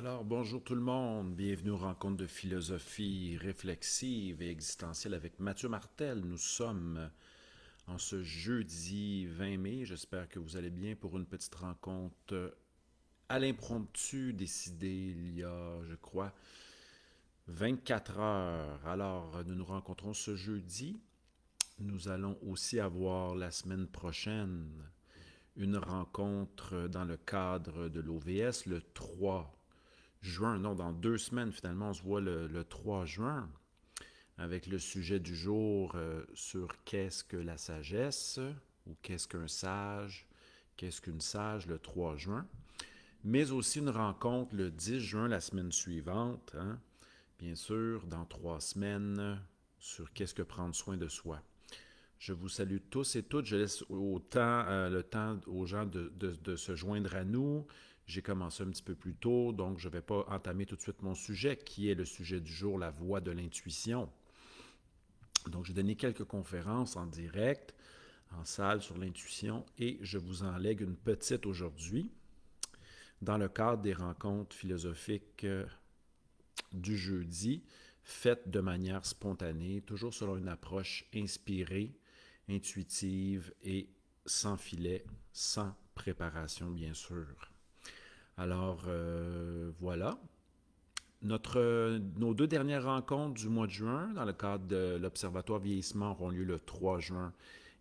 Alors, bonjour tout le monde, bienvenue aux rencontres de philosophie réflexive et existentielle avec Mathieu Martel. Nous sommes en ce jeudi 20 mai. J'espère que vous allez bien pour une petite rencontre à l'impromptu décidée il y a, je crois, 24 heures. Alors, nous nous rencontrons ce jeudi. Nous allons aussi avoir la semaine prochaine une rencontre dans le cadre de l'OVS le 3 juin. Non, dans 2 semaines, finalement, on se voit le 3 juin avec le sujet du jour sur qu'est-ce que la sagesse ou qu'est-ce qu'un sage, qu'est-ce qu'une sage le 3 juin. Mais aussi une rencontre le 10 juin, la semaine suivante, hein, bien sûr, dans 3 semaines, sur qu'est-ce que prendre soin de soi. Je vous salue tous et toutes. Je laisse le temps aux gens de se joindre à nous. J'ai commencé un petit peu plus tôt, donc je ne vais pas entamer tout de suite mon sujet, qui est le sujet du jour, la voie de l'intuition. Donc, j'ai donné quelques conférences en direct, en salle sur l'intuition, et je vous en lègue une petite aujourd'hui, dans le cadre des rencontres philosophiques du jeudi, faites de manière spontanée, toujours selon une approche inspirée, intuitive et sans filet, sans préparation, bien sûr. Alors, voilà. Nos deux dernières rencontres du mois de juin, dans le cadre de l'Observatoire vieillissement, auront lieu le 3 juin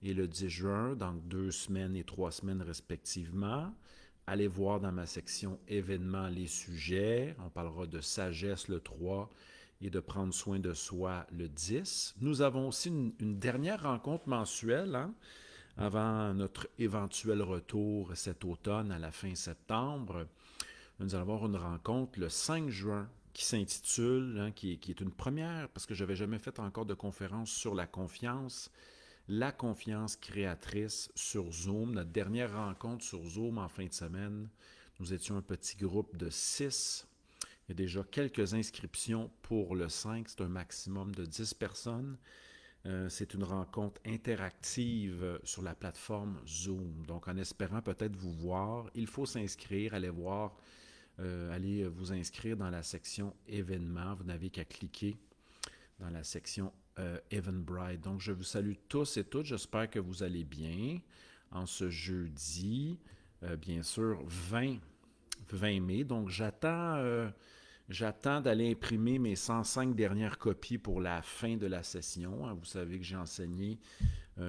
et le 10 juin, donc 2 semaines et 3 semaines respectivement. Allez voir dans ma section événements les sujets. On parlera de sagesse le 3 et de prendre soin de soi le 10. Nous avons aussi une dernière rencontre mensuelle, hein, avant notre éventuel retour cet automne à la fin septembre. Nous allons avoir une rencontre le 5 juin qui s'intitule, hein, qui est une première, parce que je n'avais jamais fait encore de conférence sur la confiance créatrice sur Zoom. Notre dernière rencontre sur Zoom en fin de semaine, nous étions un petit groupe de 6. Il y a déjà quelques inscriptions pour le 5, c'est un maximum de 10 personnes. C'est une rencontre interactive sur la plateforme Zoom. Donc, en espérant peut-être vous voir, il faut s'inscrire, allez vous inscrire dans la section événements. Vous n'avez qu'à cliquer dans la section Eventbrite. Donc, je vous salue tous et toutes. J'espère que vous allez bien en ce jeudi, bien sûr, 20 mai. Donc, j'attends d'aller imprimer mes 105 dernières copies pour la fin de la session. Vous savez que j'ai enseigné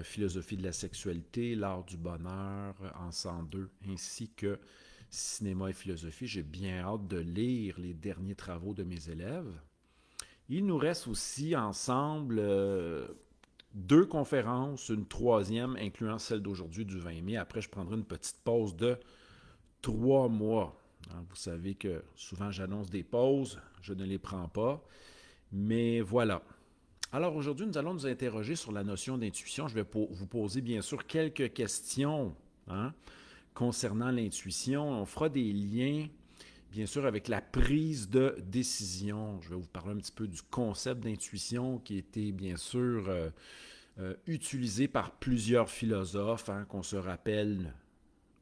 philosophie de la sexualité, l'art du bonheur en 102, ainsi que cinéma et philosophie. J'ai bien hâte de lire les derniers travaux de mes élèves. Il nous reste aussi ensemble 2 conférences, une troisième incluant celle d'aujourd'hui du 20 mai. Après, je prendrai une petite pause de 3 mois. Vous savez que souvent j'annonce des pauses, je ne les prends pas, mais voilà. Alors aujourd'hui, nous allons nous interroger sur la notion d'intuition. Je vais vous poser bien sûr quelques questions, hein, concernant l'intuition. On fera des liens, bien sûr, avec la prise de décision. Je vais vous parler un petit peu du concept d'intuition qui a été, bien sûr, utilisé par plusieurs philosophes, hein, qu'on se rappelle,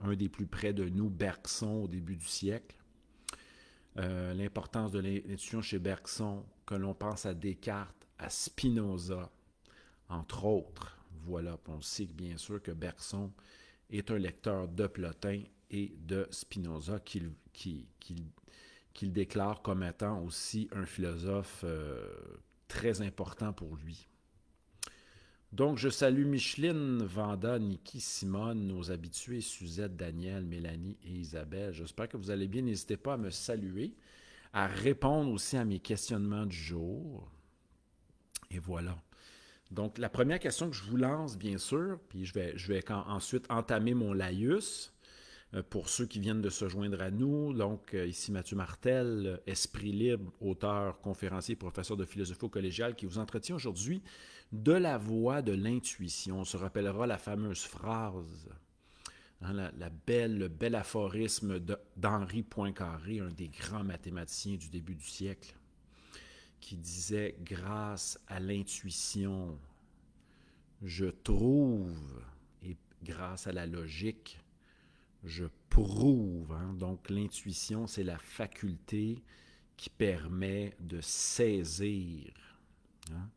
un des plus près de nous, Bergson, au début du siècle. L'importance de l'intuition chez Bergson, que l'on pense à Descartes, à Spinoza, entre autres. Voilà, on sait bien sûr que Bergson est un lecteur de Plotin et de Spinoza qu'il déclare comme étant aussi un philosophe très important pour lui. Donc, je salue Micheline, Vanda, Niki, Simone, nos habitués, Suzette, Daniel, Mélanie et Isabelle. J'espère que vous allez bien. N'hésitez pas à me saluer, à répondre aussi à mes questionnements du jour. Et voilà. Donc, la première question que je vous lance, bien sûr, puis je vais ensuite entamer mon laïus pour ceux qui viennent de se joindre à nous. Donc, ici Mathieu Martel, esprit libre, auteur, conférencier, professeur de philosophie au collégial, qui vous entretient aujourd'hui de la voie de l'intuition. On se rappellera la fameuse phrase, hein, le bel aphorisme d'Henri Poincaré, un des grands mathématiciens du début du siècle, qui disait « Grâce à l'intuition, je trouve, et grâce à la logique, je prouve. Hein? Donc, l'intuition, c'est la faculté qui permet de saisir, hein?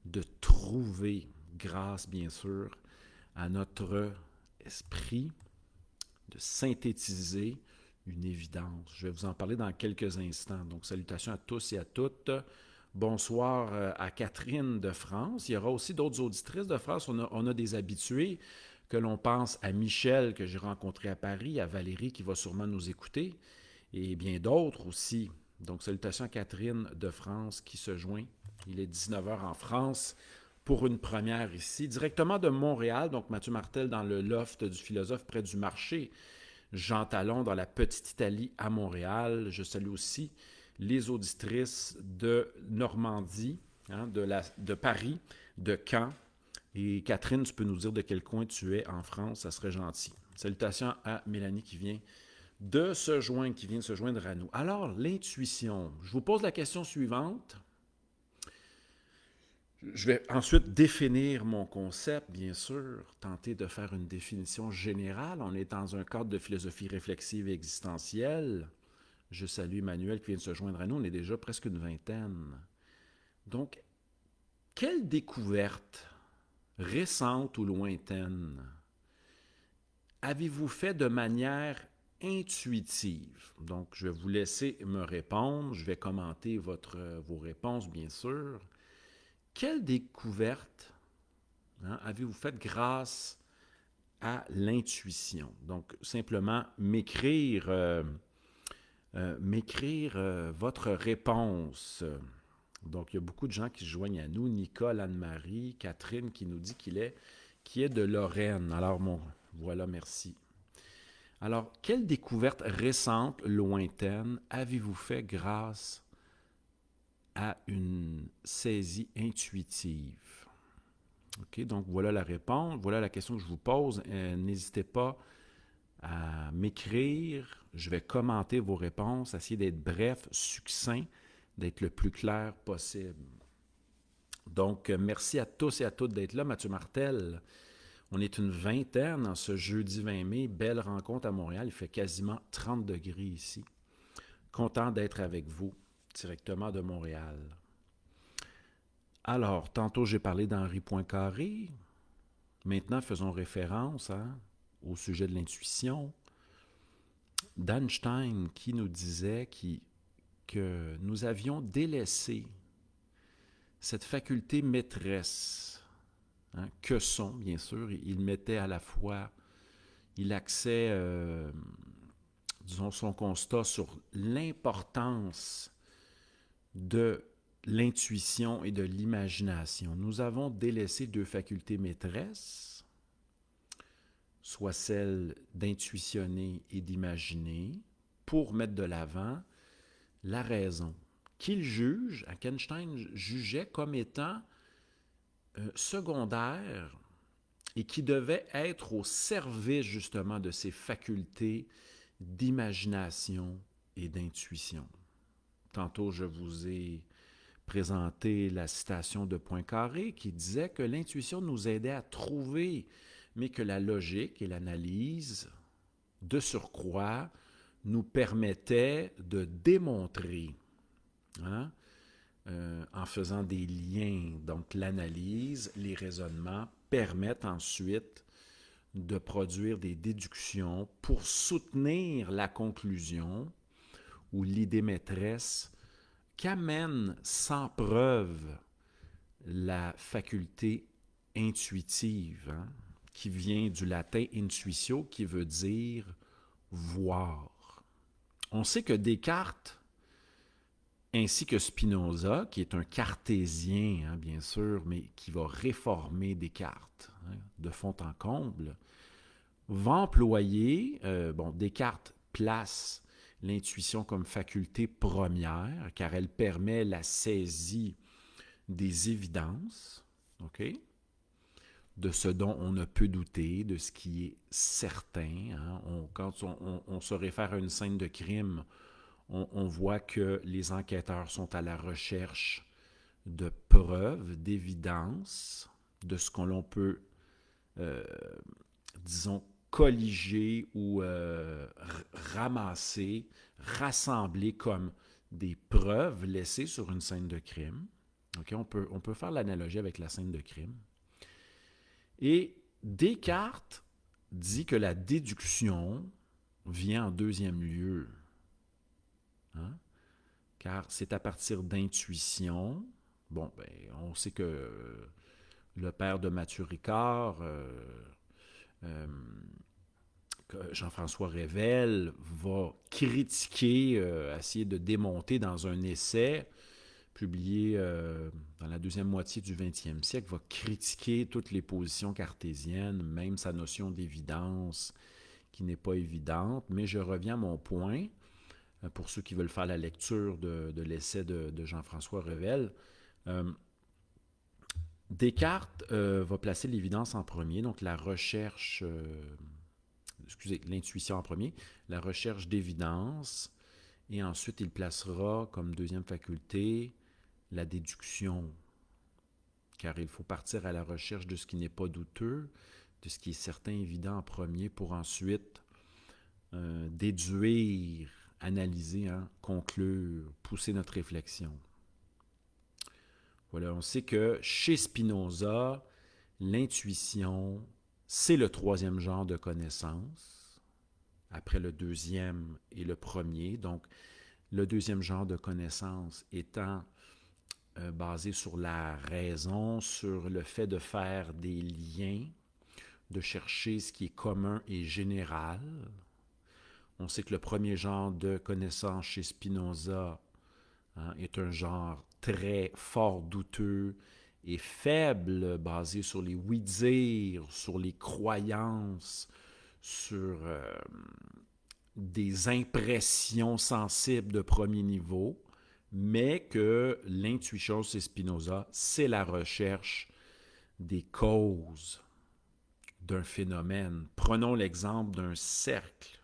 De trouver, grâce bien sûr à notre esprit, de synthétiser une évidence. Je vais vous en parler dans quelques instants. Donc, salutations à tous et à toutes. Bonsoir à Catherine de France. Il y aura aussi d'autres auditrices de France. On a des habitués que l'on pense à Michel, que j'ai rencontré à Paris, à Valérie, qui va sûrement nous écouter, et bien d'autres aussi. Donc, salutations à Catherine de France qui se joint. Il est 19h en France pour une première ici, directement de Montréal. Donc, Mathieu Martel dans le loft du philosophe près du marché. Jean Talon dans la Petite Italie à Montréal. Je salue aussi les auditrices de Normandie, hein, de Paris, de Caen. Et Catherine, tu peux nous dire de quel coin tu es en France, ça serait gentil. Salutations à Mélanie qui vient de se joindre à nous. Alors, l'intuition. Je vous pose la question suivante. Je vais ensuite définir mon concept, bien sûr, tenter de faire une définition générale. On est dans un cadre de philosophie réflexive et existentielle. Je salue Emmanuel qui vient de se joindre à nous. On est déjà presque une vingtaine. Donc, quelle découverte, récente ou lointaine, avez-vous fait de manière intuitive? Donc, je vais vous laisser me répondre. Je vais commenter vos réponses, bien sûr. Quelle découverte, hein, avez-vous faite grâce à l'intuition? Donc, simplement m'écrire votre réponse. Donc, il y a beaucoup de gens qui se joignent à nous. Nicole, Anne-Marie, Catherine qui nous dit qui est de Lorraine. Alors, voilà, merci. Alors, quelle découverte récente, lointaine, avez-vous fait grâce à une saisie intuitive? OK, donc voilà la réponse, voilà la question que je vous pose. N'hésitez pas à m'écrire. Je vais commenter vos réponses, essayer d'être bref, succinct, d'être le plus clair possible. Donc, merci à tous et à toutes d'être là. Mathieu Martel, on est une vingtaine en ce jeudi 20 mai. Belle rencontre à Montréal. Il fait quasiment 30 degrés ici. Content d'être avec vous, directement de Montréal. Alors, tantôt j'ai parlé d'Henri Poincaré. Maintenant, faisons référence au sujet de l'intuition. D'Einstein qui nous disait que nous avions délaissé cette faculté maîtresse, hein, que sont, bien sûr, il mettait à la fois, il axait, disons, son constat sur l'importance de l'intuition et de l'imagination. Nous avons délaissé deux facultés maîtresses, soit celle d'intuitionner et d'imaginer, pour mettre de l'avant la raison, qu'Einstein jugeait comme étant secondaire et qui devait être au service justement de ces facultés d'imagination et d'intuition. Tantôt, je vous ai présenté la citation de Poincaré qui disait que l'intuition nous aidait à trouver, mais que la logique et l'analyse, de surcroît, nous permettaient de démontrer, hein, en faisant des liens. Donc, l'analyse, les raisonnements permettent ensuite de produire des déductions pour soutenir la conclusion ou l'idée maîtresse qu'amène sans preuve la faculté intuitive, hein, qui vient du latin intuitio, qui veut dire voir. On sait que Descartes, ainsi que Spinoza, qui est un cartésien, hein, bien sûr, mais qui va réformer Descartes, hein, de fond en comble, va employer, Descartes place l'intuition comme faculté première, car elle permet la saisie des évidences, OK? De ce dont on ne peut douter, de ce qui est certain. Hein? Quand on se réfère à une scène de crime, on voit que les enquêteurs sont à la recherche de preuves, d'évidences, de ce qu'on peut, disons, colligés ou ramassés, rassemblés comme des preuves laissées sur une scène de crime. Okay? On peut faire l'analogie avec la scène de crime. Et Descartes dit que la déduction vient en deuxième lieu. Hein? Car c'est à partir d'intuition. Bon, ben, on sait que le père de Mathieu Ricard, Jean-François Revel, va critiquer, essayer de démonter dans un essai publié dans la deuxième moitié du 20e siècle, va critiquer toutes les positions cartésiennes, même sa notion d'évidence qui n'est pas évidente. Mais je reviens à mon point, pour ceux qui veulent faire la lecture de l'essai de Jean-François Revel. Descartes va placer l'évidence en premier, donc la recherche, l'intuition en premier, la recherche d'évidence, et ensuite il placera comme deuxième faculté la déduction, car il faut partir à la recherche de ce qui n'est pas douteux, de ce qui est certain, évident en premier, pour ensuite déduire, analyser, conclure, pousser notre réflexion. Voilà, on sait que chez Spinoza, l'intuition, c'est le troisième genre de connaissance, après le deuxième et le premier. Donc, le deuxième genre de connaissance étant basé sur la raison, sur le fait de faire des liens, de chercher ce qui est commun et général. On sait que le premier genre de connaissance chez Spinoza est un genre très fort douteux et faible, basé sur les oui-dire, sur les croyances, sur des impressions sensibles de premier niveau, mais que l'intuition chez Spinoza, c'est la recherche des causes d'un phénomène. Prenons l'exemple d'un cercle,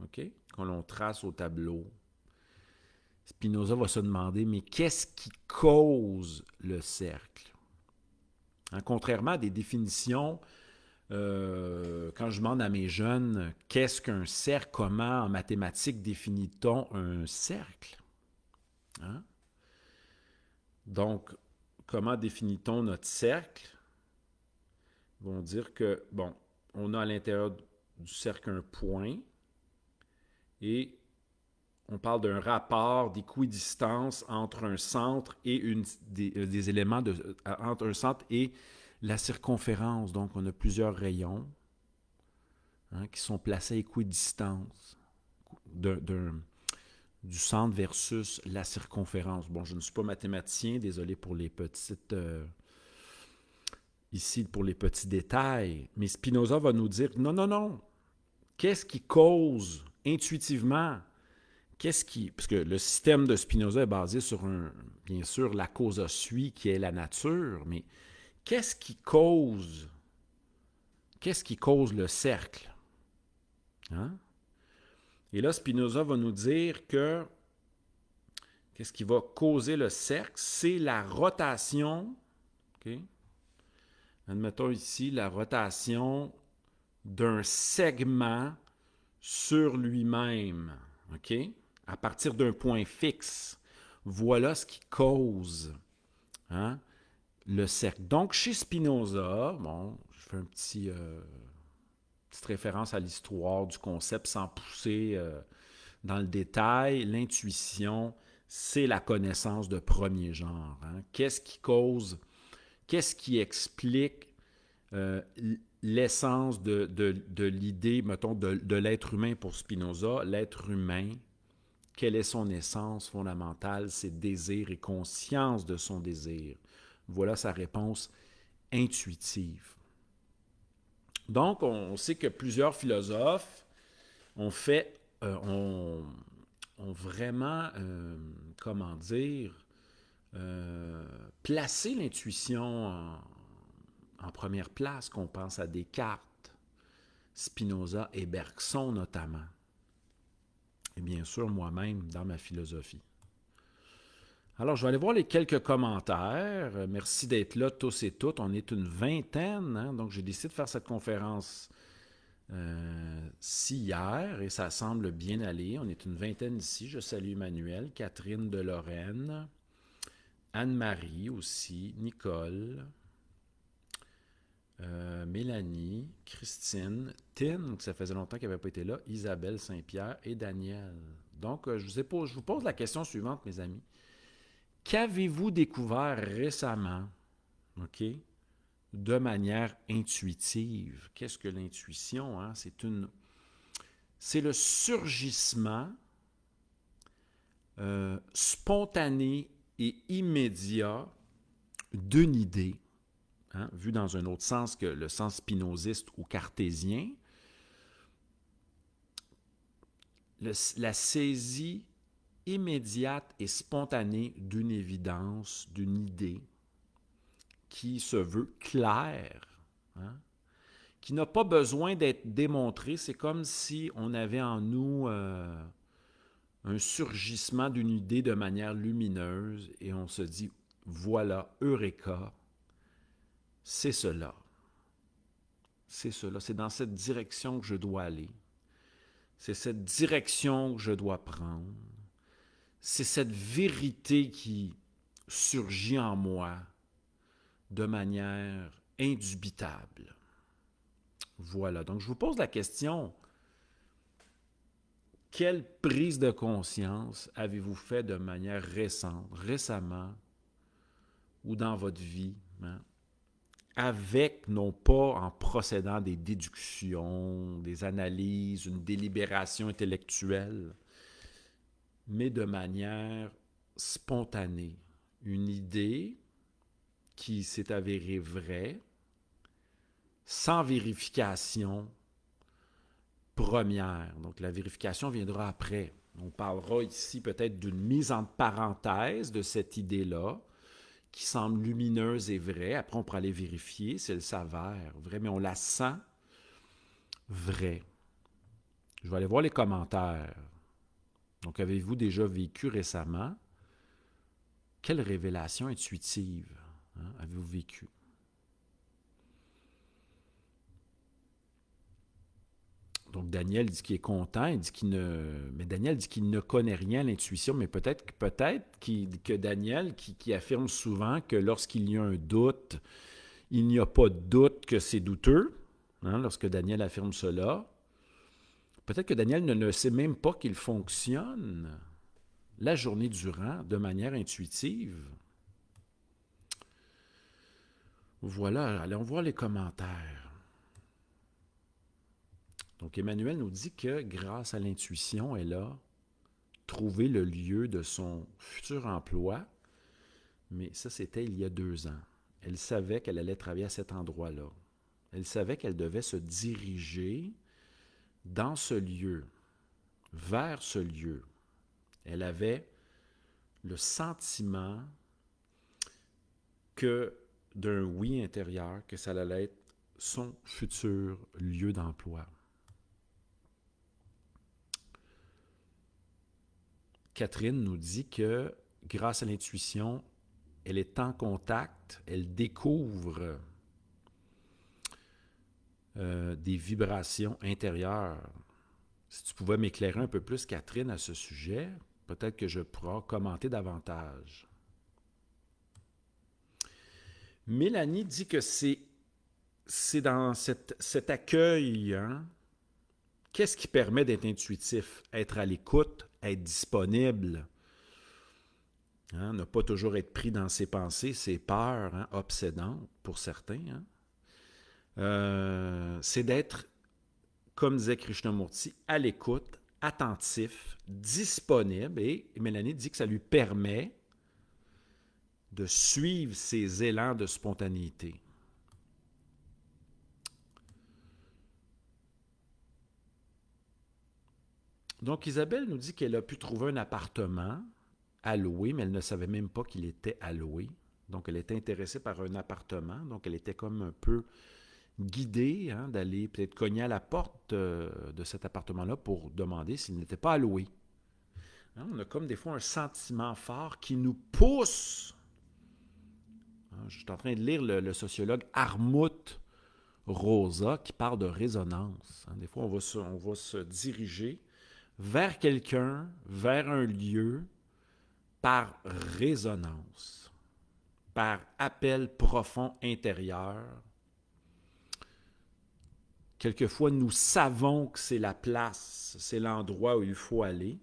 okay, que l'on trace au tableau. Spinoza va se demander, mais qu'est-ce qui cause le cercle? Contrairement à des définitions, quand je demande à mes jeunes, qu'est-ce qu'un cercle, comment en mathématiques définit-on un cercle? Hein? Donc, comment définit-on notre cercle? Ils vont dire que, bon, on a à l'intérieur du cercle un point et on parle d'un rapport d'équidistance entre un centre et des éléments entre un centre et la circonférence. Donc, on a plusieurs rayons qui sont placés à équidistance du centre versus la circonférence. Bon, je ne suis pas mathématicien, désolé pour les petites... ici, pour les petits détails, mais Spinoza va nous dire, non, qu'est-ce qui cause intuitivement? Parce que le système de Spinoza est basé sur, bien sûr, la causa sui, qui est la nature, mais qu'est-ce qui cause le cercle? Hein? Et là, Spinoza va nous dire que qu'est-ce qui va causer le cercle? C'est la rotation, okay? Admettons ici la rotation d'un segment sur lui-même, OK? À partir d'un point fixe. Voilà ce qui cause le cercle. Donc, chez Spinoza, bon, je fais petite référence à l'histoire du concept sans pousser dans le détail. L'intuition, c'est la connaissance de premier genre. Qu'est-ce qui cause, qu'est-ce qui explique l'essence de l'idée, mettons, de l'être humain pour Spinoza? L'être humain, quelle est son essence fondamentale? C'est désir et conscience de son désir. Voilà sa réponse intuitive. Donc, on sait que plusieurs philosophes ont vraiment, placé l'intuition en première place, qu'on pense à Descartes, Spinoza et Bergson notamment. Et bien sûr, moi-même, dans ma philosophie. Alors, je vais aller voir les quelques commentaires. Merci d'être là tous et toutes. On est une vingtaine, donc j'ai décidé de faire cette conférence Si hier, et ça semble bien aller, on est une vingtaine ici, je salue Emmanuel, Catherine de Lorraine, Anne-Marie aussi, Nicole, Mélanie, Christine, Tine, que ça faisait longtemps qu'elle n'avait pas été là, Isabelle Saint-Pierre et Daniel. Donc, je vous pose la question suivante, mes amis. Qu'avez-vous découvert récemment, OK, de manière intuitive? Qu'est-ce que l'intuition? Hein? C'est le surgissement spontané et immédiat d'une idée, hein, vu dans un autre sens que le sens spinoziste ou cartésien, la saisie immédiate et spontanée d'une évidence, d'une idée qui se veut claire, hein, qui n'a pas besoin d'être démontrée. C'est comme si on avait en nous un surgissement d'une idée de manière lumineuse et on se dit, voilà, Eureka, c'est cela. C'est cela. C'est dans cette direction que je dois aller. C'est cette direction que je dois prendre. C'est cette vérité qui surgit en moi de manière indubitable. Voilà. Donc, je vous pose la question, quelle prise de conscience avez-vous fait de manière récente, récemment, ou dans votre vie, hein, avec, non pas en procédant des déductions, des analyses, une délibération intellectuelle, mais de manière spontanée. Une idée qui s'est avérée vraie, sans vérification première. Donc la vérification viendra après. On parlera ici peut-être d'une mise en parenthèse de cette idée-là, qui semble lumineuse et vraie. Après, on pourra aller vérifier si elle s'avère vraie, mais on la sent vraie. Je vais aller voir les commentaires. Donc, avez-vous déjà vécu récemment? Quelle révélation intuitive, hein, avez-vous vécu? Donc, Daniel dit qu'il est content, il dit mais Daniel dit qu'il ne connaît rien à l'intuition, mais peut-être que Daniel, qui affirme souvent que lorsqu'il y a un doute, il n'y a pas de doute que c'est douteux, hein, lorsque Daniel affirme cela. Peut-être que Daniel ne sait même pas qu'il fonctionne la journée durant de manière intuitive. Voilà, allons voir les commentaires. Donc, Emmanuel nous dit que grâce à l'intuition, elle a trouvé le lieu de son futur emploi, mais ça, c'était il y a 2 ans. Elle savait qu'elle allait travailler à cet endroit-là. Elle savait qu'elle devait se diriger dans ce lieu, vers ce lieu. Elle avait le sentiment que d'un oui intérieur, que ça allait être son futur lieu d'emploi. Catherine nous dit que grâce à l'intuition, elle est en contact, elle découvre des vibrations intérieures. Si tu pouvais m'éclairer un peu plus, Catherine, à ce sujet, peut-être que je pourrais commenter davantage. Mélanie dit que c'est dans cet accueil, hein? Qu'est-ce qui permet d'être intuitif? Être à l'écoute, être disponible, hein? Ne pas toujours être pris dans ses pensées, ses peurs, hein, obsédantes pour certains. Hein? C'est d'être, comme disait Krishnamurti, à l'écoute, attentif, disponible. Et Mélanie dit que ça lui permet de suivre ses élans de spontanéité. Donc, Isabelle nous dit qu'elle a pu trouver un appartement à louer, mais elle ne savait même pas qu'il était à louer. Donc, elle était intéressée par un appartement. Donc, elle était comme un peu guidée, hein, d'aller peut-être cogner à la porte de cet appartement-là pour demander s'il n'était pas à louer. Hein, on a comme des fois un sentiment fort qui nous pousse. Hein, je suis en train de lire le sociologue Armut Rosa qui parle de résonance. Des fois, on va se diriger vers quelqu'un, vers un lieu, par résonance, par appel profond intérieur. Quelquefois, nous savons que c'est la place, c'est l'endroit où il faut aller.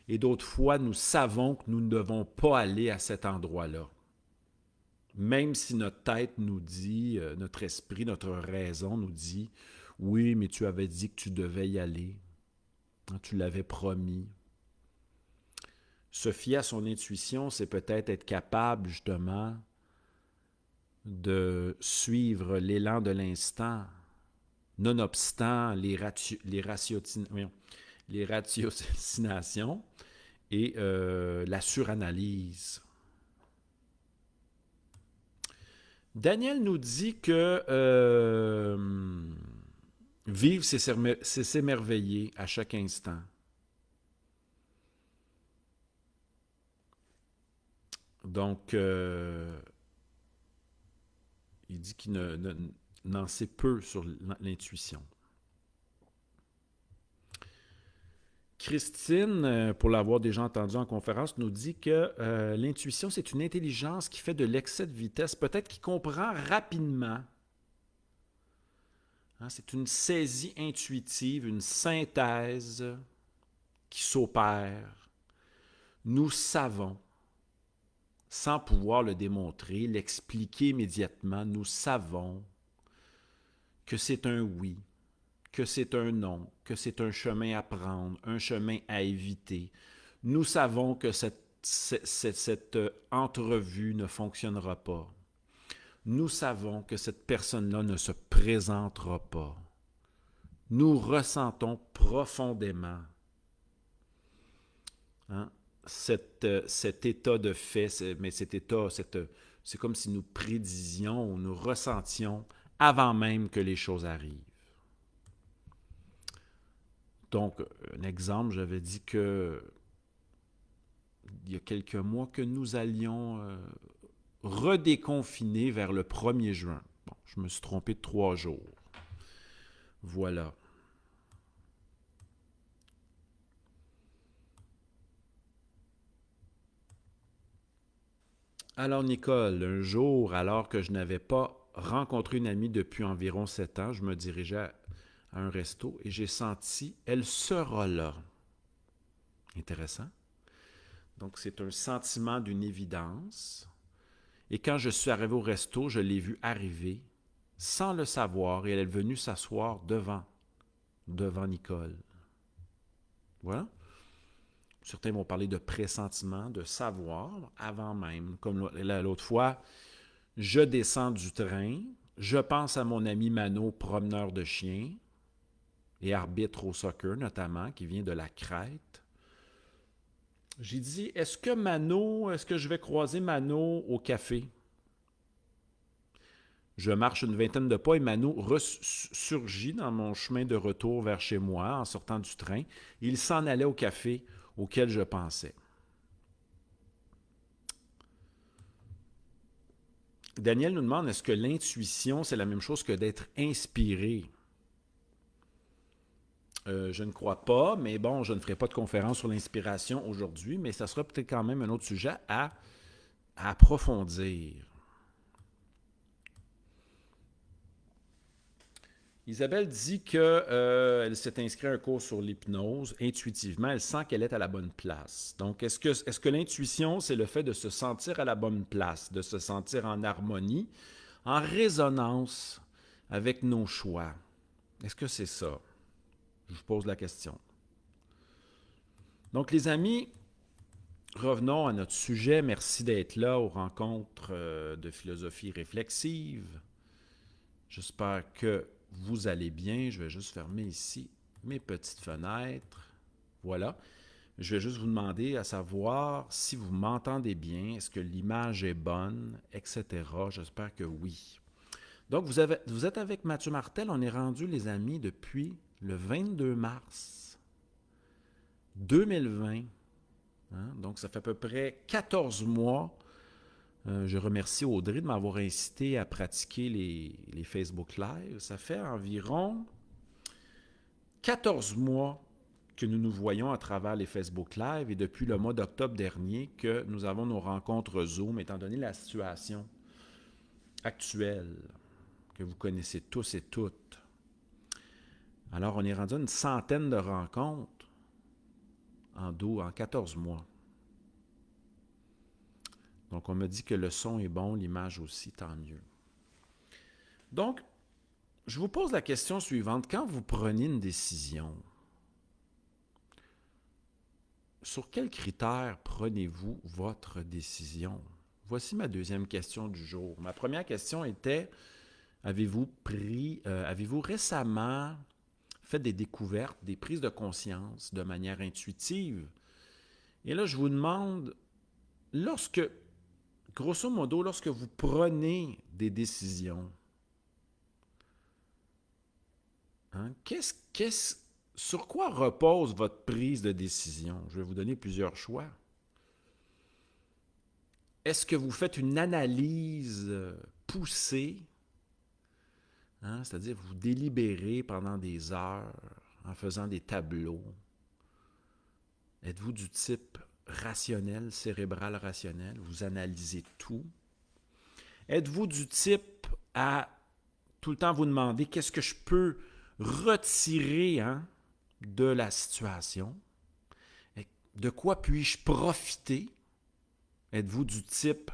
Et d'autres fois, nous savons que nous ne devons pas aller à cet endroit-là. Même si notre tête nous dit, notre esprit, notre raison nous dit, oui, mais tu avais dit que tu devais y aller. Tu l'avais promis. Se fier à son intuition, c'est peut-être être capable, justement, de suivre l'élan de l'instant, nonobstant les ratiocinations et la suranalyse. Daniel nous dit que vivre, c'est s'émerveiller à chaque instant. Donc, il dit qu'il n'en sait peu sur l'intuition. Christine, pour l'avoir déjà entendu en conférence, nous dit que l'intuition, c'est une intelligence qui fait de l'excès de vitesse, peut-être qui comprend rapidement. C'est une saisie intuitive, une synthèse qui s'opère. Nous savons, sans pouvoir le démontrer, l'expliquer immédiatement, nous savons que c'est un oui, que c'est un non, que c'est un chemin à prendre, un chemin à éviter. Nous savons que cette entrevue ne fonctionnera pas. Nous savons que cette personne-là ne se présentera pas. Nous ressentons profondément cet état de fait, mais cet état, c'est comme si nous prédisions, nous ressentions avant même que les choses arrivent. Donc, un exemple, j'avais dit que il y a quelques mois que nous allions redéconfiner vers le 1er juin. Bon, je me suis trompé de 3 jours. Voilà. Alors, Nicole, un jour, alors que je n'avais pas rencontré une amie depuis environ 7 ans, je me dirigeais à un resto et j'ai senti « elle sera là ». Intéressant. Donc, c'est un sentiment d'une évidence. Et quand je suis arrivé au resto, je l'ai vue arriver sans le savoir et elle est venue s'asseoir devant Nicole. Voilà. Certains vont parler de pressentiment, de savoir avant même. Comme l'autre fois, je descends du train, je pense à mon ami Mano, promeneur de chiens et arbitre au soccer notamment, qui vient de la Crète. J'ai dit, est-ce que je vais croiser Mano au café? Je marche une vingtaine de pas et Mano ressurgit dans mon chemin de retour vers chez moi en sortant du train. Il s'en allait au café auquel je pensais. Daniel nous demande, est-ce que l'intuition, c'est la même chose que d'être inspiré? Je ne crois pas, mais bon, je ne ferai pas de conférence sur l'inspiration aujourd'hui, mais ça sera peut-être quand même un autre sujet à approfondir. Isabelle dit qu'elle s'est inscrite à un cours sur l'hypnose. Intuitivement, elle sent qu'elle est à la bonne place. Donc, est-ce que l'intuition, c'est le fait de se sentir à la bonne place, de se sentir en harmonie, en résonance avec nos choix? Est-ce que c'est ça? Je vous pose la question. Donc, les amis, revenons à notre sujet. Merci d'être là aux rencontres de philosophie réflexive. J'espère que vous allez bien. Je vais juste fermer ici mes petites fenêtres. Voilà. Je vais juste vous demander à savoir si vous m'entendez bien, est-ce que l'image est bonne, etc. J'espère que oui. Donc, vous êtes avec Mathieu Martel. On est rendu, les amis, depuis le 22 mars 2020. Donc, ça fait à peu près 14 mois Je remercie Audrey de m'avoir incité à pratiquer les Facebook Live. Ça fait environ 14 mois que nous nous voyons à travers les Facebook Live et depuis le mois d'octobre dernier que nous avons nos rencontres Zoom, étant donné la situation actuelle que vous connaissez tous et toutes. Alors, on est rendu à une centaine de rencontres en 14 mois. Donc, on me dit que le son est bon, l'image aussi, tant mieux. Donc, je vous pose la question suivante. Quand vous prenez une décision, sur quels critères prenez-vous votre décision? Voici ma deuxième question du jour. Ma première question était, avez-vous récemment fait des découvertes, des prises de conscience de manière intuitive? Et là, je vous demande, grosso modo, lorsque vous prenez des décisions, hein, sur quoi repose votre prise de décision? Je vais vous donner plusieurs choix. Est-ce que vous faites une analyse poussée, hein, c'est-à-dire vous délibérez pendant des heures en faisant des tableaux? Êtes-vous du type rationnel, cérébral rationnel? Vous analysez tout. Êtes-vous du type à tout le temps vous demander qu'est-ce que je peux retirer de la situation? De quoi puis-je profiter? Êtes-vous du type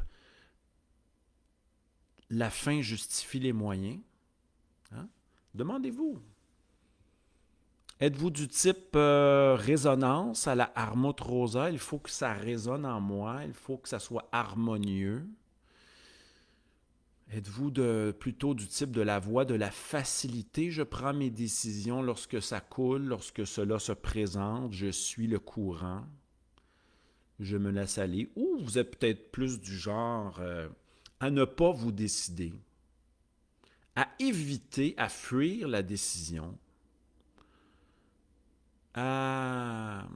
la fin justifie les moyens? Hein? Demandez-vous. Êtes-vous du type résonance à la Harmut Rosa? Il faut que ça résonne en moi, il faut que ça soit harmonieux. Êtes-vous plutôt du type de la voie de la facilité? Je prends mes décisions lorsque ça coule, lorsque cela se présente, je suis le courant, je me laisse aller. Ou vous êtes peut-être plus du genre à ne pas vous décider, à éviter, à fuir la décision, à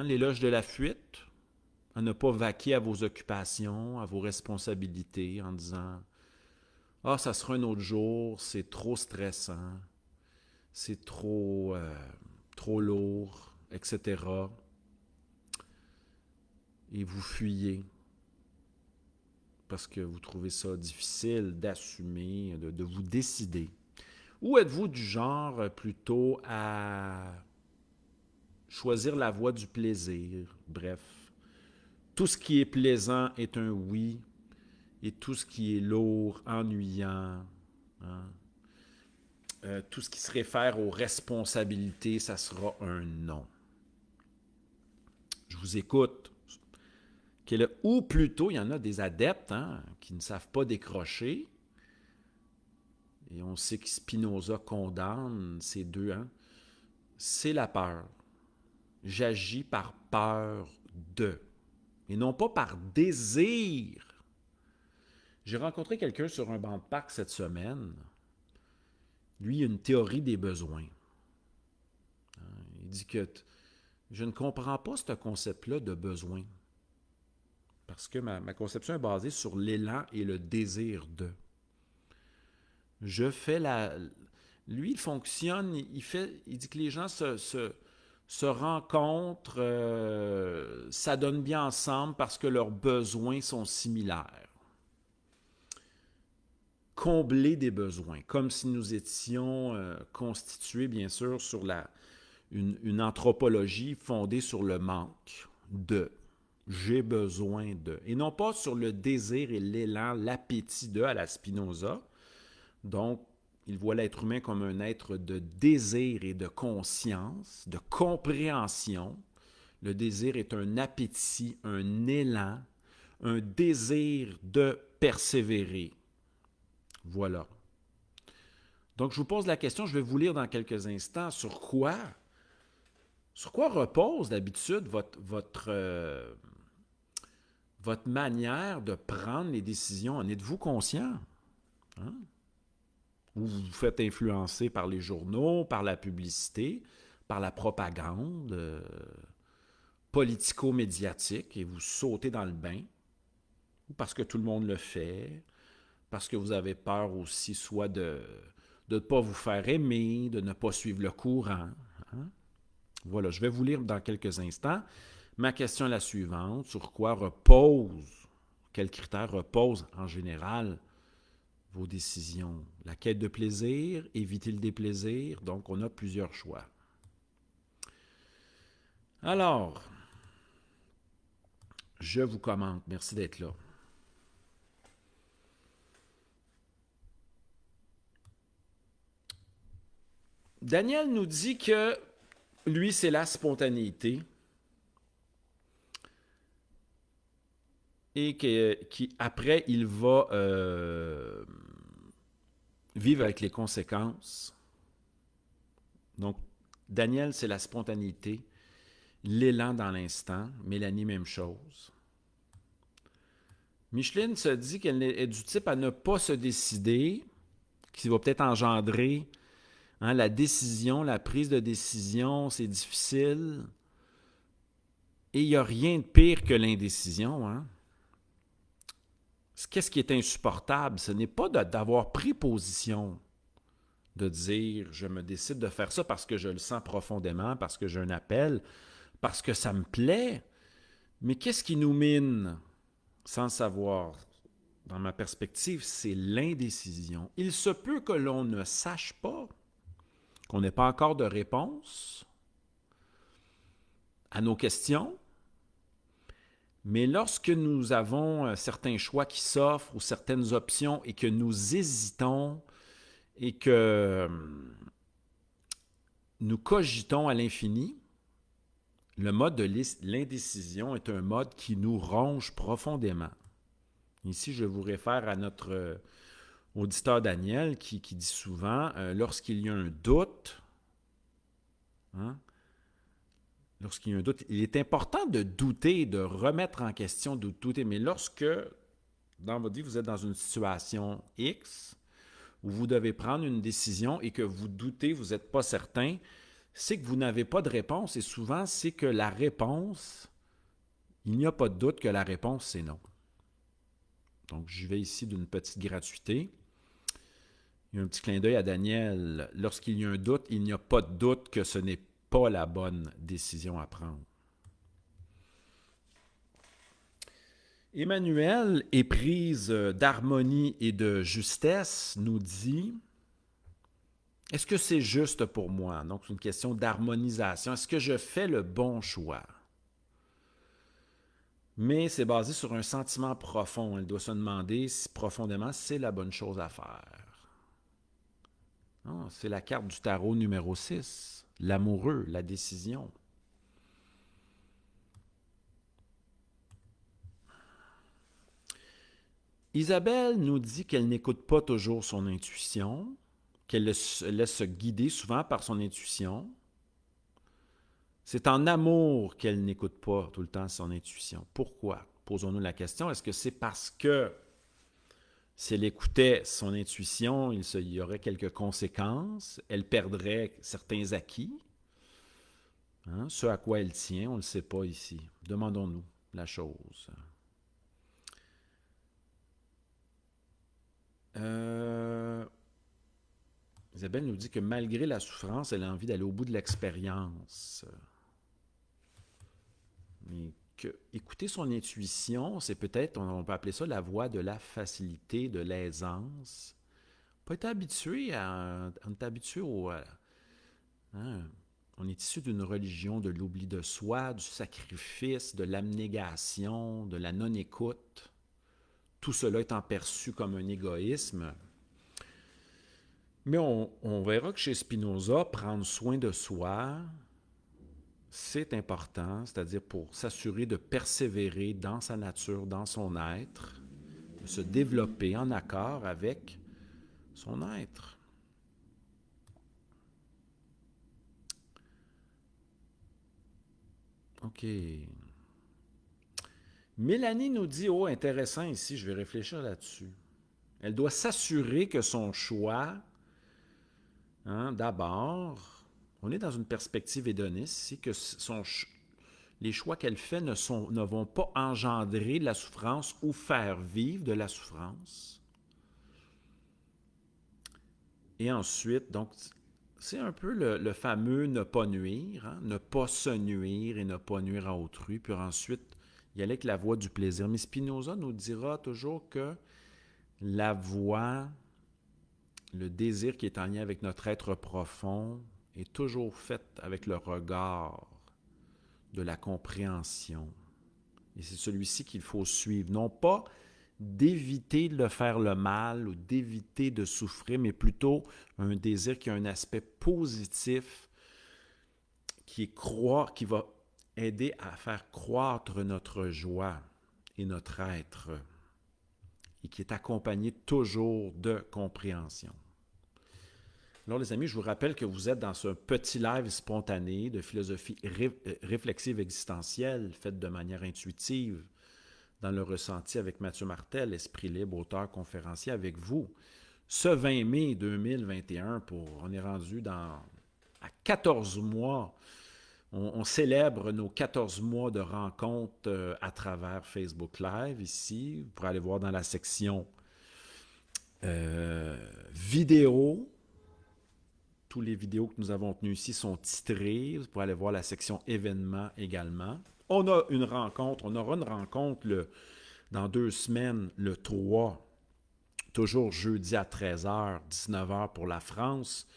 l'éloge de la fuite, à ne pas vaquer à vos occupations, à vos responsabilités en disant « Ah, ça sera un autre jour, c'est trop stressant, c'est trop lourd, etc. » Et vous fuyez parce que vous trouvez ça difficile d'assumer, de vous décider. Ou êtes-vous du genre plutôt à choisir la voie du plaisir? Bref, tout ce qui est plaisant est un oui, et tout ce qui est lourd, ennuyant, tout ce qui se réfère aux responsabilités, ça sera un non. Je vous écoute. Ou plutôt, il y en a des adeptes qui ne savent pas décrocher. Et on sait que Spinoza condamne ces deux. C'est la peur. J'agis par peur de. Et non pas par désir. J'ai rencontré quelqu'un sur un banc de parc cette semaine. Lui, il a une théorie des besoins. Il dit que je ne comprends pas ce concept-là de besoin. Parce que ma conception est basée sur l'élan et le désir de. Lui, il fonctionne, il dit que les gens se rencontrent, s'adonnent bien ensemble parce que leurs besoins sont similaires. Combler des besoins, comme si nous étions constitués, bien sûr, sur une anthropologie fondée sur le manque de. J'ai besoin de. Et non pas sur le désir et l'élan, l'appétit de à la Spinoza. Donc, il voit l'être humain comme un être de désir et de conscience, de compréhension. Le désir est un appétit, un élan, un désir de persévérer. Voilà. Donc, je vous pose la question, je vais vous lire dans quelques instants, sur quoi repose d'habitude votre manière de prendre les décisions. En êtes-vous conscient? Ou vous vous faites influencer par les journaux, par la publicité, par la propagande politico-médiatique et vous sautez dans le bain? ou parce que tout le monde le fait, parce que vous avez peur aussi soit de ne pas vous faire aimer, de ne pas suivre le courant. Hein? Voilà, je vais vous lire dans quelques instants. Ma question est la suivante. Sur quoi quels critères reposent en général vos décisions? La quête de plaisir, éviter le déplaisir, donc on a plusieurs choix. Alors, je vous commente. Merci d'être là. Daniel nous dit que lui, c'est la spontanéité et qu'après, il va vivre avec les conséquences. Donc, Daniel, c'est la spontanéité, l'élan dans l'instant. Mélanie, même chose. Micheline se dit qu'elle est du type à ne pas se décider, qui va peut-être engendrer la décision, la prise de décision, c'est difficile. Et il n'y a rien de pire que l'indécision. Hein? Qu'est-ce qui est insupportable? Ce n'est pas d'avoir pris position, de dire je me décide de faire ça parce que je le sens profondément, parce que j'ai un appel, parce que ça me plaît. Mais qu'est-ce qui nous mine sans le savoir? Dans ma perspective, c'est l'indécision. Il se peut que l'on ne sache pas, qu'on n'ait pas encore de réponse à nos questions, mais lorsque nous avons certains choix qui s'offrent ou certaines options et que nous hésitons et que nous cogitons à l'infini, le mode de l'indécision est un mode qui nous ronge profondément. Ici, je vous réfère à notre auditeur Daniel qui dit souvent, lorsqu'il y a un doute, hein, lorsqu'il y a un doute, il est important de douter, de remettre en question, de douter. Mais lorsque, dans votre vie, vous êtes dans une situation X, où vous devez prendre une décision et que vous doutez, vous n'êtes pas certain, c'est que vous n'avez pas de réponse. Et souvent, c'est que la réponse, il n'y a pas de doute que la réponse, c'est non. Donc, j'y vais ici d'une petite gratuité. Il y a un petit clin d'œil à Daniel. Lorsqu'il y a un doute, il n'y a pas de doute que ce n'est pas la bonne décision à prendre. Emmanuel, éprise d'harmonie et de justesse, nous dit « Est-ce que c'est juste pour moi? » Donc, c'est une question d'harmonisation. Est-ce que je fais le bon choix? Mais c'est basé sur un sentiment profond. Elle doit se demander si profondément c'est la bonne chose à faire. C'est la carte du tarot numéro 6. L'amoureux, la décision. Isabelle nous dit qu'elle n'écoute pas toujours son intuition, qu'elle laisse se guider souvent par son intuition. C'est en amour qu'elle n'écoute pas tout le temps son intuition. Pourquoi? Posons-nous la question. Est-ce que c'est parce que si elle écoutait son intuition, il y aurait quelques conséquences, elle perdrait certains acquis? Ce à quoi elle tient, on ne le sait pas ici. Demandons-nous la chose. Isabelle nous dit que malgré la souffrance, elle a envie d'aller au bout de l'expérience. Mais que écouter son intuition, c'est peut-être, on peut appeler ça la voie de la facilité, de l'aisance. On est habitué au... on est issu d'une religion de l'oubli de soi, du sacrifice, de l'abnégation, de la non-écoute. Tout cela étant perçu comme un égoïsme. Mais on verra que chez Spinoza, prendre soin de soi, c'est important, c'est-à-dire pour s'assurer de persévérer dans sa nature, dans son être, de se développer en accord avec son être. OK. Mélanie nous dit, intéressant ici, je vais réfléchir là-dessus. Elle doit s'assurer que son choix, d'abord, on est dans une perspective hédoniste ici, que les choix qu'elle fait ne vont pas engendrer de la souffrance ou faire vivre de la souffrance. Et ensuite, donc, c'est un peu le fameux ne pas nuire, hein? Ne pas se nuire et ne pas nuire à autrui. Puis ensuite, il y a avec la voie du plaisir. Mais Spinoza nous dira toujours que la voie, le désir qui est en lien avec notre être profond, est toujours faite avec le regard de la compréhension. Et c'est celui-ci qu'il faut suivre. Non pas d'éviter de faire le mal ou d'éviter de souffrir, mais plutôt un désir qui a un aspect positif qui va aider à faire croître notre joie et notre être et qui est accompagné toujours de compréhension. Alors les amis, je vous rappelle que vous êtes dans ce petit live spontané de philosophie réflexive existentielle faite de manière intuitive dans le ressenti avec Mathieu Martel, Esprit libre, auteur, conférencier avec vous. Ce 20 mai 2021, on est rendu à 14 mois. On célèbre nos 14 mois de rencontres à travers Facebook Live ici. Vous pourrez aller voir dans la section vidéo. Tous les vidéos que nous avons tenues ici sont titrées. Vous pourrez aller voir la section événements également. On aura une rencontre dans 2 semaines, le 3, toujours jeudi à 13h, 19h pour la France,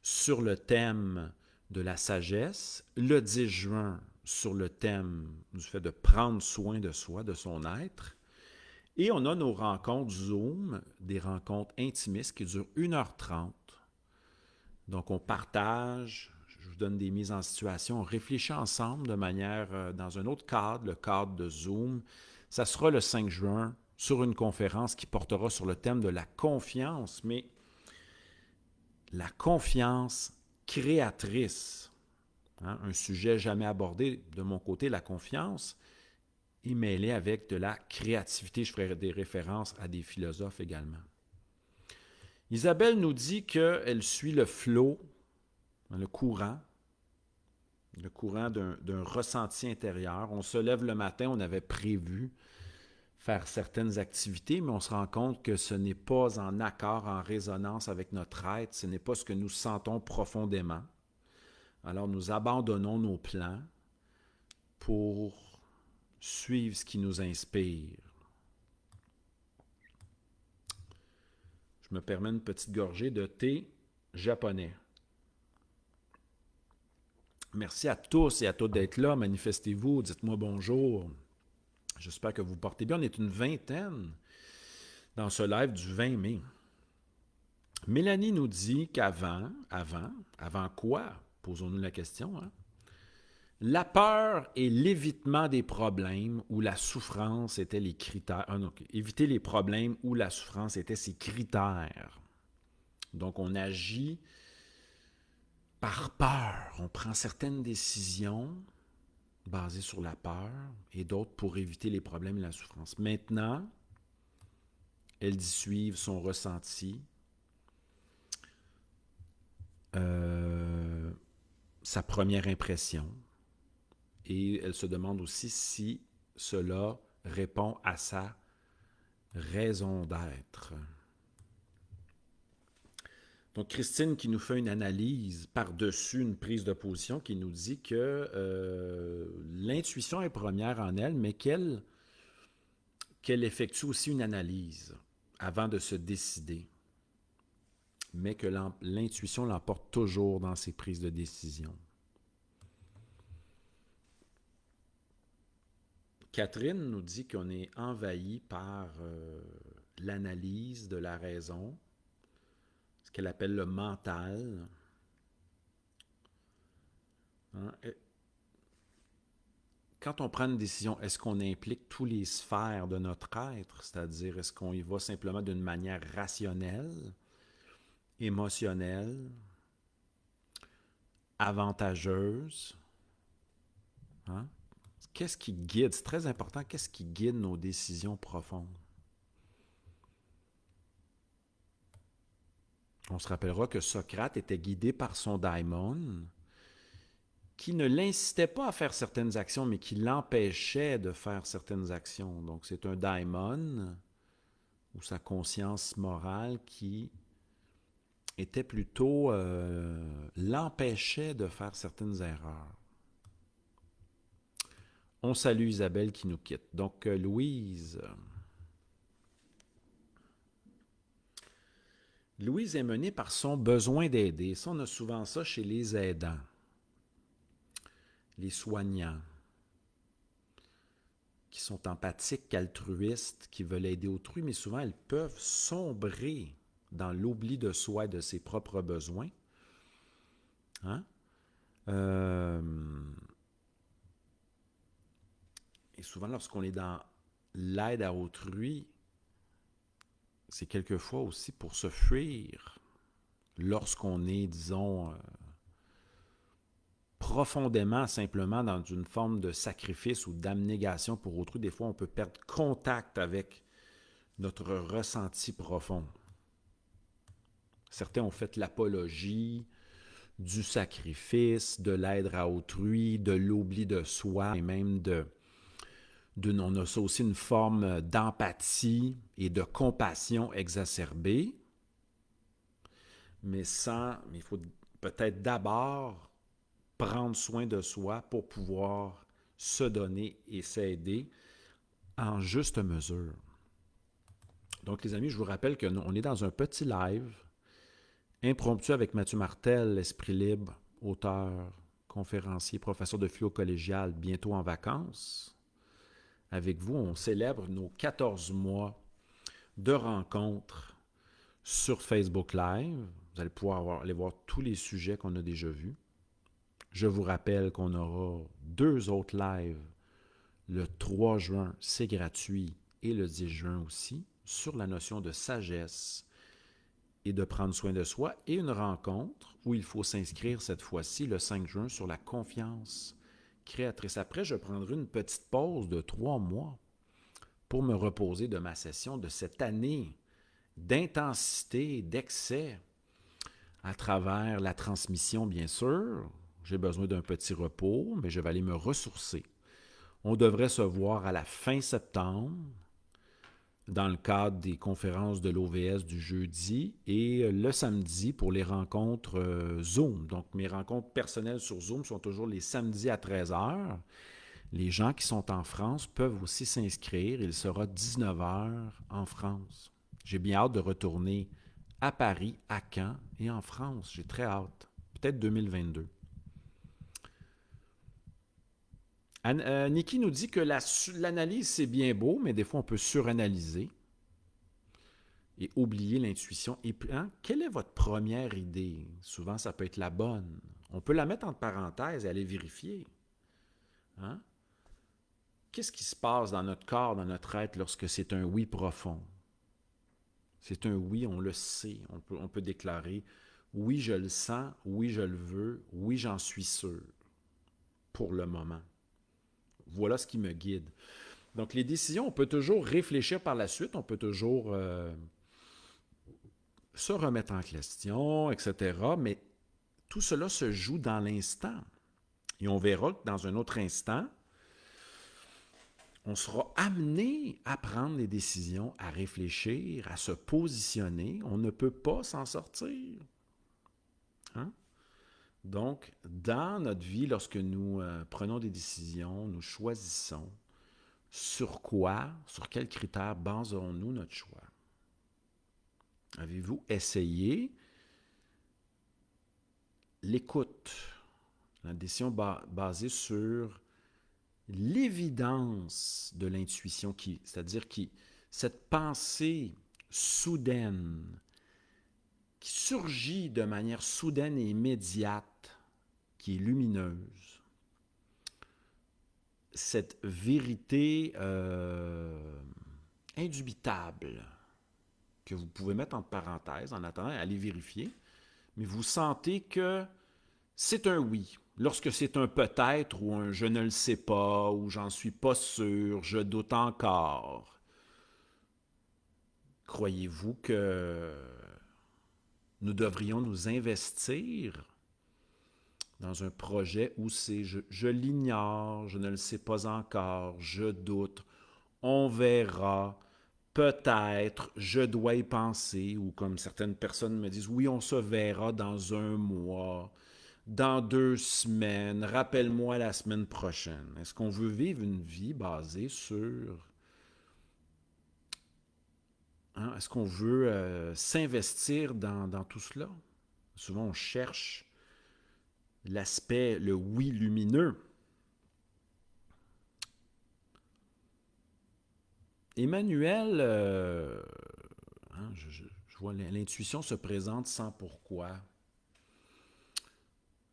sur le thème de la sagesse. Le 10 juin, sur le thème du fait de prendre soin de soi, de son être. Et on a nos rencontres Zoom, des rencontres intimistes qui durent 1h30. Donc, on partage, je vous donne des mises en situation, on réfléchit ensemble de manière, dans un autre cadre, le cadre de Zoom. Ça sera le 5 juin sur une conférence qui portera sur le thème de la confiance, mais la confiance créatrice. Hein, un sujet jamais abordé de mon côté, la confiance, est mêlée avec de la créativité. Je ferai des références à des philosophes également. Isabelle nous dit qu'elle suit le flot, le courant d'un ressenti intérieur. On se lève le matin, on avait prévu faire certaines activités, mais on se rend compte que ce n'est pas en accord, en résonance avec notre être, ce n'est pas ce que nous sentons profondément. Alors nous abandonnons nos plans pour suivre ce qui nous inspire. Je me permets une petite gorgée de thé japonais. Merci à tous et à toutes d'être là. Manifestez-vous, dites-moi bonjour. J'espère que vous portez bien. On est une vingtaine dans ce live du 20 mai. Mélanie nous dit qu'avant quoi? Posons-nous la question. Hein? La peur et l'évitement des problèmes ou la souffrance étaient les critères. Éviter les problèmes ou la souffrance étaient ses critères. Donc, on agit par peur. On prend certaines décisions basées sur la peur et d'autres pour éviter les problèmes et la souffrance. Maintenant, elle dit suivre son ressenti, sa première impression. Et elle se demande aussi si cela répond à sa raison d'être. Donc, Christine qui nous fait une analyse par-dessus une prise de position qui nous dit que l'intuition est première en elle, mais qu'elle effectue aussi une analyse avant de se décider, mais que l'intuition l'emporte toujours dans ses prises de décision. Catherine nous dit qu'on est envahi par l'analyse de la raison, ce qu'elle appelle le mental. Hein? Quand on prend une décision, est-ce qu'on implique tous les sphères de notre être? C'est-à-dire, est-ce qu'on y va simplement d'une manière rationnelle, émotionnelle, avantageuse? Hein? Qu'est-ce qui guide? C'est très important. Qu'est-ce qui guide nos décisions profondes? On se rappellera que Socrate était guidé par son daimon qui ne l'incitait pas à faire certaines actions, mais qui l'empêchait de faire certaines actions. Donc, c'est un daimon, ou sa conscience morale, qui était plutôt l'empêchait de faire certaines erreurs. On salue Isabelle qui nous quitte. Donc, Louise est menée par son besoin d'aider. Ça, on a souvent ça chez les aidants, les soignants, qui sont empathiques, altruistes, qui veulent aider autrui, mais souvent, elles peuvent sombrer dans l'oubli de soi et de ses propres besoins. Hein? Et souvent, lorsqu'on est dans l'aide à autrui, c'est quelquefois aussi pour se fuir. Lorsqu'on est, disons, profondément, simplement dans une forme de sacrifice ou d'abnégation pour autrui, des fois, on peut perdre contact avec notre ressenti profond. Certains ont fait l'apologie du sacrifice, de l'aide à autrui, de l'oubli de soi et même on a ça aussi une forme d'empathie et de compassion exacerbée, mais il faut peut-être d'abord prendre soin de soi pour pouvoir se donner et s'aider en juste mesure. Donc, les amis, je vous rappelle qu'on est dans un petit live impromptu avec Mathieu Martel, Esprit libre, auteur, conférencier, professeur de philo collégiale, bientôt en vacances. Avec vous, on célèbre nos 14 mois de rencontres sur Facebook Live. Vous allez pouvoir aller voir tous les sujets qu'on a déjà vus. Je vous rappelle qu'on aura 2 autres lives le 3 juin, c'est gratuit, et le 10 juin aussi, sur la notion de sagesse et de prendre soin de soi, et une rencontre où il faut s'inscrire cette fois-ci le 5 juin sur la confiance créatrice. Après, je prendrai une petite pause de 3 mois pour me reposer de ma session de cette année d'intensité, d'excès, à travers la transmission, bien sûr. J'ai besoin d'un petit repos, mais je vais aller me ressourcer. On devrait se voir à la fin septembre, dans le cadre des conférences de l'OVS du jeudi, et le samedi pour les rencontres Zoom. Donc, mes rencontres personnelles sur Zoom sont toujours les samedis à 13 heures. Les gens qui sont en France peuvent aussi s'inscrire. Il sera 19 heures en France. J'ai bien hâte de retourner à Paris, à Caen et en France. J'ai très hâte. Peut-être 2022. Niki nous dit que l'analyse, c'est bien beau, mais des fois, on peut suranalyser et oublier l'intuition. Et quelle est votre première idée? Souvent, ça peut être la bonne. On peut la mettre entre parenthèses et aller vérifier. Hein? Qu'est-ce qui se passe dans notre corps, dans notre être, lorsque c'est un oui profond? C'est un oui, on le sait. On peut déclarer « Oui, je le sens. Oui, je le veux. Oui, j'en suis sûr. » Pour le moment. Voilà ce qui me guide. Donc, les décisions, on peut toujours réfléchir par la suite. On peut toujours se remettre en question, etc. Mais tout cela se joue dans l'instant. Et on verra que dans un autre instant, on sera amené à prendre des décisions, à réfléchir, à se positionner. On ne peut pas s'en sortir. Hein? Donc, dans notre vie, lorsque nous prenons des décisions, nous choisissons sur quoi, sur quels critères baserons-nous notre choix. Avez-vous essayé l'écoute, la décision basée sur l'évidence de l'intuition, c'est-à-dire cette pensée soudaine qui surgit de manière soudaine et immédiate, qui est lumineuse. Cette vérité indubitable que vous pouvez mettre entre parenthèses en attendant, allez vérifier, mais vous sentez que c'est un oui. Lorsque c'est un peut-être ou un je ne le sais pas ou j'en suis pas sûr, je doute encore, croyez-vous que nous devrions nous investir dans un projet où c'est je l'ignore, je ne le sais pas encore, je doute, on verra, peut-être, je dois y penser, ou comme certaines personnes me disent, oui, on se verra dans un mois, dans 2 semaines, rappelle-moi la semaine prochaine. Est-ce qu'on veut vivre une vie basée sur... Hein, est-ce qu'on veut s'investir dans tout cela? Souvent, on cherche l'aspect, le oui lumineux. Emmanuel, hein, je vois l'intuition se présente sans pourquoi,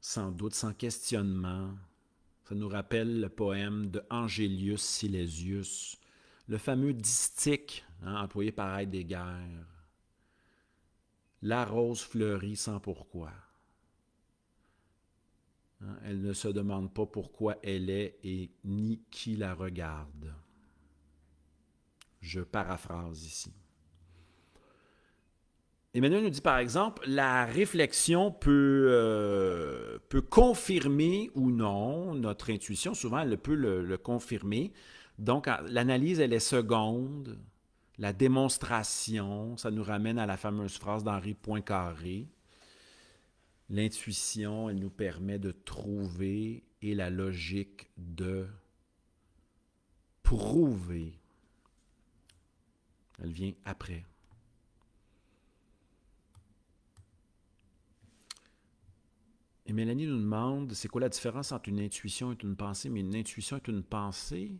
sans doute, sans questionnement. Ça nous rappelle le poème de Angelius Silesius, le fameux distique employé par Heidegger. La rose fleurit sans pourquoi. Hein, elle ne se demande pas pourquoi elle est et ni qui la regarde. Je paraphrase ici. Emmanuel nous dit par exemple, la réflexion peut confirmer ou non notre intuition. Souvent, elle peut le confirmer. Donc, l'analyse, elle est seconde. La démonstration, ça nous ramène à la fameuse phrase d'Henri Poincaré. L'intuition, elle nous permet de trouver et la logique de prouver. Elle vient après. Et Mélanie nous demande, c'est quoi la différence entre une intuition et une pensée? Mais une intuition est une pensée.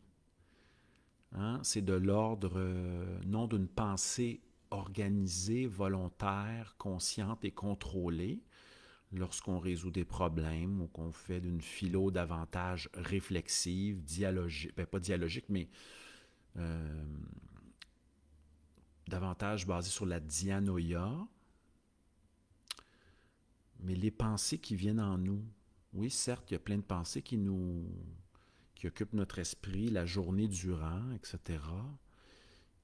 Hein? C'est de l'ordre, non d'une pensée organisée, volontaire, consciente et contrôlée, lorsqu'on résout des problèmes ou qu'on fait d'une philo davantage réflexive, dialogique, pas dialogique, mais davantage basée sur la dianoïa. Mais les pensées qui viennent en nous, oui, certes, il y a plein de pensées qui occupent notre esprit la journée durant, etc.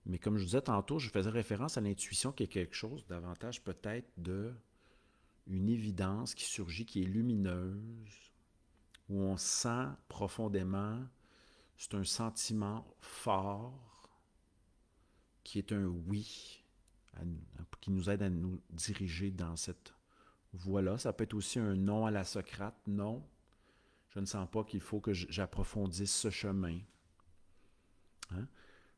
Mais comme je disais tantôt, je faisais référence à l'intuition qui est quelque chose davantage peut-être une évidence qui surgit, qui est lumineuse, où on sent profondément, c'est un sentiment fort qui est un oui, qui nous aide à nous diriger dans cette voie-là. Ça peut être aussi un non à la Socrate, non, je ne sens pas qu'il faut que j'approfondisse ce chemin. Hein?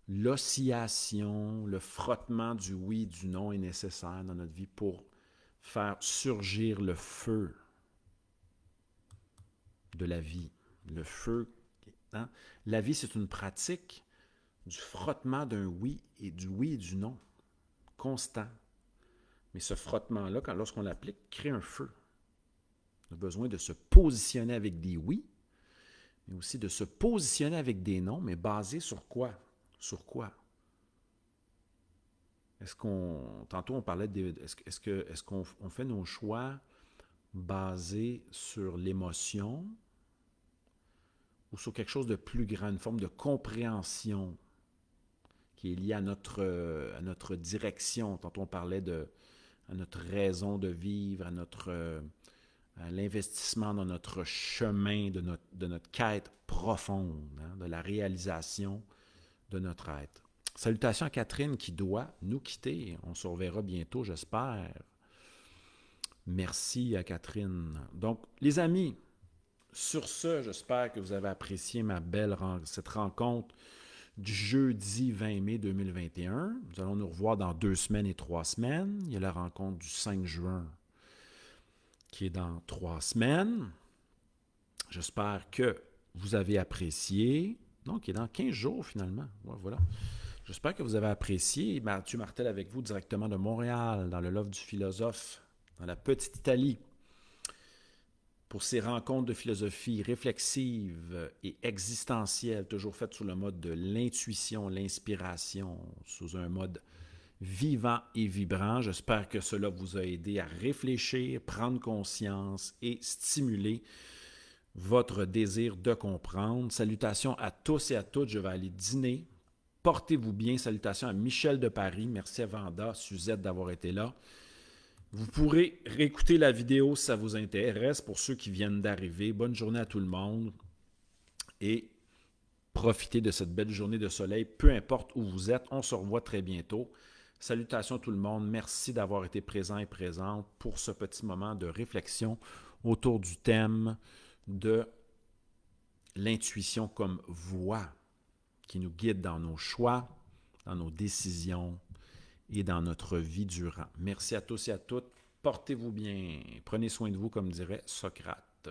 L'oscillation, le frottement du oui et du non est nécessaire dans notre vie pour faire surgir le feu de la vie. Le feu. Hein? La vie, c'est une pratique du frottement d'un oui et du non, constant. Mais ce frottement-là, lorsqu'on l'applique, crée un feu. On a besoin de se positionner avec des oui, mais aussi de se positionner avec des non, mais basé sur quoi? Sur quoi? Tantôt on parlait est-ce qu'on fait nos choix basés sur l'émotion ou sur quelque chose de plus grand, une forme de compréhension qui est liée à notre direction. Tantôt on parlait à notre raison de vivre, à l'investissement dans notre chemin, de notre quête profonde, hein, de la réalisation de notre être. Salutations à Catherine qui doit nous quitter. On se reverra bientôt, j'espère. Merci à Catherine. Donc, les amis, sur ce, j'espère que vous avez apprécié cette rencontre du jeudi 20 mai 2021. Nous allons nous revoir dans 2 semaines et 3 semaines. Il y a la rencontre du 5 juin qui est dans 3 semaines. J'espère que vous avez apprécié. Non, qui est dans 15 jours finalement. Ouais, voilà. J'espère que vous avez apprécié. Mathieu Martel avec vous directement de Montréal, dans le Loft du Philosophe, dans la petite Italie, pour ces rencontres de philosophie réflexive et existentielle, toujours faites sous le mode de l'intuition, l'inspiration, sous un mode vivant et vibrant. J'espère que cela vous a aidé à réfléchir, prendre conscience et stimuler votre désir de comprendre. Salutations à tous et à toutes. Je vais aller dîner. Portez-vous bien. Salutations à Michel de Paris. Merci à Vanda, Suzette d'avoir été là. Vous pourrez réécouter la vidéo si ça vous intéresse. Pour ceux qui viennent d'arriver, bonne journée à tout le monde et profitez de cette belle journée de soleil, peu importe où vous êtes. On se revoit très bientôt. Salutations à tout le monde. Merci d'avoir été présent et présente pour ce petit moment de réflexion autour du thème de l'intuition comme voie qui nous guide dans nos choix, dans nos décisions et dans notre vie durant. Merci à tous et à toutes. Portez-vous bien. Prenez soin de vous, comme dirait Socrate.